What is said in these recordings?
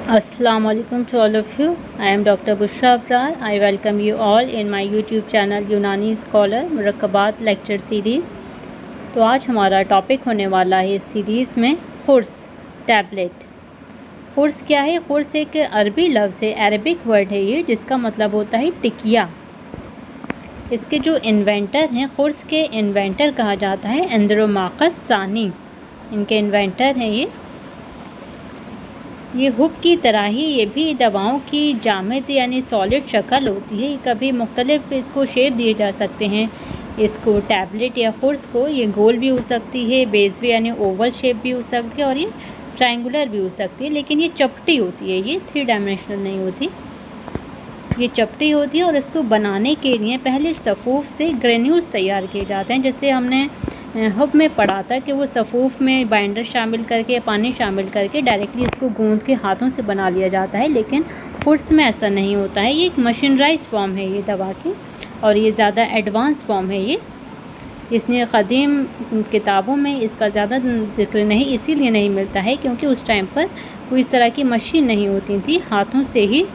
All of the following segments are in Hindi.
Assalamu alaikum to all of you. I am Dr. Bushra Abrar. I welcome you all in my YouTube channel यूनानी स्कॉलर मुरक्कबात लेक्चर सीरीज़। तो आज हमारा टॉपिक होने वाला है इस सीरीज़ में खुर्स टैबलेट। खुर्स क्या है? खुर्स एक अरबी लफ्ज़ है, अरबिक वर्ड है ये, जिसका मतलब होता है टिकिया। इसके जो इन्वेंटर हैं, खुर्स के इन्वेंटर कहा जाता है अंद्रोमाकस सानी, इनके इन्वेंटर हैं ये हुक की तरह ही ये भी दवाओं की जामिद यानी सॉलिड शक्ल होती है। कभी मुख्तलिफ इसको शेप दिए जा सकते हैं, इसको टैबलेट या खुर्स को। ये गोल भी हो सकती है, बेजवे यानी ओवल शेप भी हो सकती है, और ये ट्रायंगुलर भी हो सकती है, लेकिन ये चपटी होती है, ये 3 डायमेंशनल नहीं होती, ये चपटी होती है। और इसको बनाने के लिए पहले सफ़ूफ से ग्रेन्यूल्स तैयार किए जाते हैं। जैसे हमने हब में पढ़ा था कि वो सफ़ूफ में बाइंडर शामिल करके या पानी शामिल करके डायरेक्टली इसको गूंद के हाथों से बना लिया जाता है, लेकिन खुर्स में ऐसा नहीं होता है। ये एक मशीनराइज फॉर्म है ये दवा की, और ये ज़्यादा एडवांस फॉर्म है ये। इसने क़दीम किताबों में इसका ज़्यादा जिक्र नहीं इसीलिए नहीं मिलता है क्योंकि उस टाइम पर कोई इस तरह की मशीन नहीं होती थी, हाथों से ही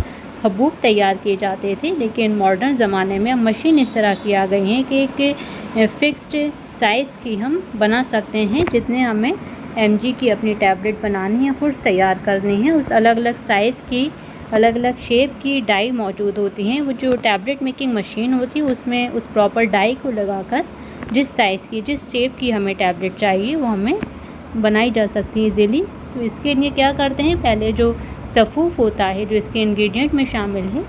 हबूब तैयार किए जाते थे। लेकिन मॉडर्न ज़माने में अब मशीन इस तरह की आ गई हैं कि एक फ़िक्स्ड साइज़ की हम बना सकते हैं। जितने हमें mg की अपनी टैबलेट बनानी है, खुर्स तैयार करनी है, उस अलग अलग साइज़ की अलग अलग शेप की डाई मौजूद होती हैं। वो जो टैबलेट मेकिंग मशीन होती है उसमें उस प्रॉपर डाई को लगाकर जिस साइज़ की जिस शेप की हमें टैबलेट चाहिए वो हमें बनाई जा सकती है ईज़िली। तो इसके लिए क्या करते हैं, पहले जो सफ़ूफ होता है जो इसके इंग्रेडिएंट में शामिल है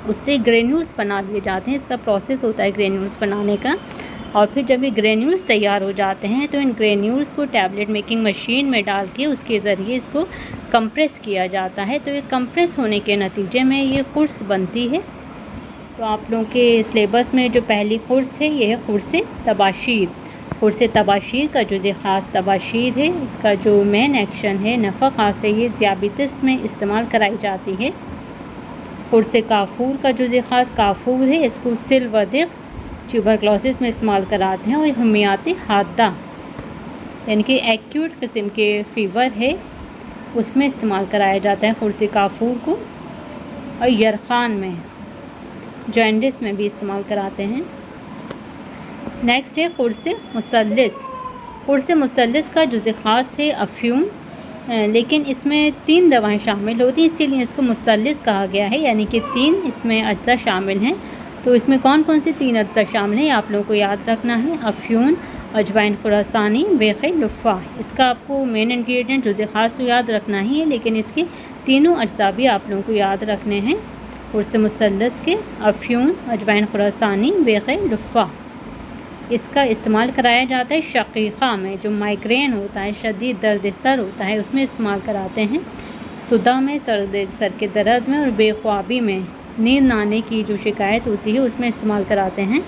उससे ग्रेन्यूल्स बना लिए जाते हैं। इसका प्रोसेस होता है ग्रेन्यूल्स बनाने का। और फिर जब ये ग्रेन्यूल्स तैयार हो जाते हैं तो इन ग्रेन्यूल्स को टैबलेट मेकिंग मशीन में डाल के उसके ज़रिए इसको कंप्रेस किया जाता है। तो ये कंप्रेस होने के नतीजे में ये खुर्स बनती है। तो आप लोगों के सिलेबस में जो पहली खुर्स है ये है खुर्स तबाशीर। खुर्स तबाशीर का जुज़े ख़ास तबाशीर है। इसका जो मेन एक्शन है नफ़ा ख़ास है, ये ज़ियाबितिस में इस्तेमाल कराई जाती है। खुर्स काफूर का जुज़े ख़ास काफूर है, इसको सिलवदिक ट्यूबरक्लोसिस में इस्तेमाल कराते हैं। और हमियाती हादा यानी कि एक्यूट किस्म के फ़ीवर है उसमें इस्तेमाल कराया जाता है खुर्स काफूर को। और यरखान में जॉन्डिस में भी इस्तेमाल कराते हैं। नेक्स्ट है खुर्स मुसल्लिस। खुर्स मुसल्लिस का जुज़े ख़ास है अफ्यूम, लेकिन इसमें 3 दवाएं शामिल होती हैं, इसीलिए इसको मुसल्लिस कहा गया है, यानी कि 3 इसमें अज्जा शामिल हैं। तो इसमें कौन कौन से 3 अज्जा शामिल हैं आप लोगों को याद रखना है, अफ्यून, अजवाइन खुरासानी, बेखे लुफ़ा। इसका आपको मेन इंग्रेडिएंट जुज़े ख़ास तो याद रखना ही है, लेकिन इसके तीनों अज्जा भी आप लोगों को याद रखने हैं। खुर्स मुसल्लिस के अफ्यून, अजवाइन खुरासानी, बेखे लुफ़ा। इसका इस्तेमाल कराया जाता है शकीक़ा में, जो माइग्रेन होता है, शदीद दर्द सर होता है, उसमें इस्तेमाल कराते हैं। सुदा में, सर के दर्द में, और बेख्वाबी में, नींद ना आने की जो शिकायत होती है उसमें इस्तेमाल कराते हैं।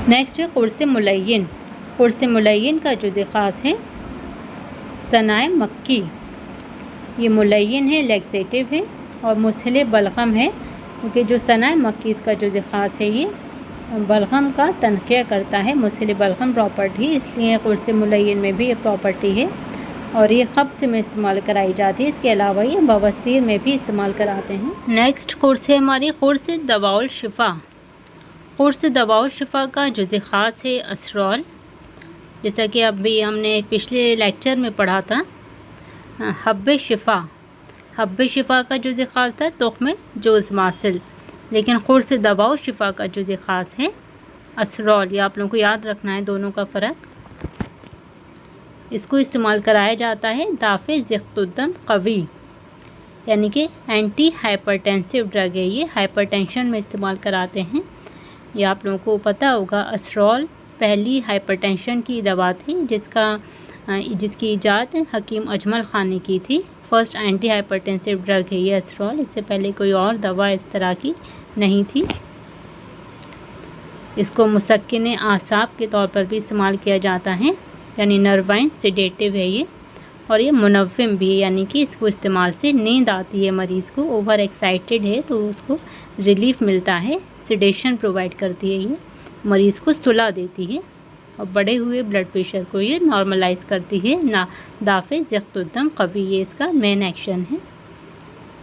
नेक्स्ट है खुर्स मुलय्यन। खुर्स मुलय्यन का जुज़े ख़ास है सनाए मक्की। ये मुलय्यन है, लैक्सेटिव है और मुस्हिल बलगम है, क्योंकि जो सनाए मक्की इसका जुज़े ख़ास है ये बलगम का तनक़िया करता है, मुस्हिल बलगम प्रॉपर्टी, इसलिए खुर्स मुलय्यन में भी ये प्रॉपर्टी है। और ये क़ब्ज़ में इस्तेमाल कराई जाती है। इसके अलावा ये बवासीर में भी इस्तेमाल कराते हैं। नेक्स्ट खुर्स है हमारी खुर्स दवाउल शिफ़ा। खुर्स दवाउल शिफ़ा का जुज़े ख़ास है असरॉल, जैसा कि अभी हमने पिछले लेक्चर में पढ़ा था। हब्बे शिफ़ा, हब्बे शिफ़ा का जुज़े ख़ास था तुख्म जोज़ मासिल, लेकिन खुर्स दवाउल शिफ़ा का जुज़े ख़ास है असरॉल। ये आप लोगों को याद रखना है दोनों का फ़र्क। इसको इस्तेमाल कराया जाता है दाफ़े ज़िक़्तुद्दम क़वी, यानी कि एंटी हाइपरटेंसिव ड्रग है ये, हाइपरटेंशन में इस्तेमाल कराते हैं। ये आप लोगों को पता होगा असरॉल पहली हाइपरटेंशन की दवा थी जिसकी इजाद हकीम अजमल ख़ान ने की थी। फर्स्ट एंटी हाइपरटेंसिव ड्रग है ये असरॉल, इससे पहले कोई और दवा इस तरह की नहीं थी। इसको मुसक्किन आसाब के तौर पर भी इस्तेमाल किया जाता है, यानी नर्वाइन सिडेटिव है ये। और ये मुनव्विम भी है, यानी कि इसको इस्तेमाल से नींद आती है मरीज़ को, ओवर एक्साइटेड है तो उसको रिलीफ मिलता है, सिडेशन प्रोवाइड करती है ये, मरीज़ को सुला देती है। और बढ़े हुए ब्लड प्रेशर को ये नॉर्मलाइज करती है। ना दाफ़े ज़ख्तुद्दम कवी, ये इसका मेन एक्शन है।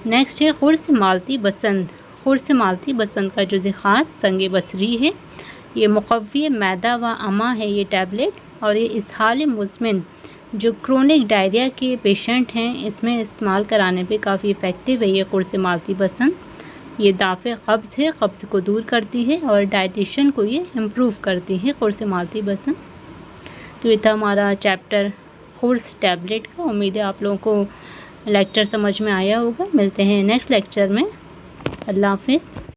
नेक्स्ट है खुर्स मालती बसंत। खुर्स मालती बसंत का जो ख़ास संग बसरी है, ये मुक़व्वी मैदा व अमा है ये टैबलेट, और ये इसहाल मुज़मिन जो क्रोनिक डायरिया के पेशेंट हैं इसमें इस्तेमाल कराने पे काफ़ी इफ़ेक्टिव है ये खुर्स मालती बसंत। ये दाफ़े कब्ज़ है, कब्ज़ को दूर करती है और डाइजेशन को ये इम्प्रूव करती है खुर्स मालती बसंत। तो ये था हमारा चैप्टर खुर्स टैबलेट का। उम्मीद है आप लोगों को लेक्चर समझ में आया होगा। मिलते हैं नेक्स्ट लेक्चर में। अल्लाह हाफ़िज़।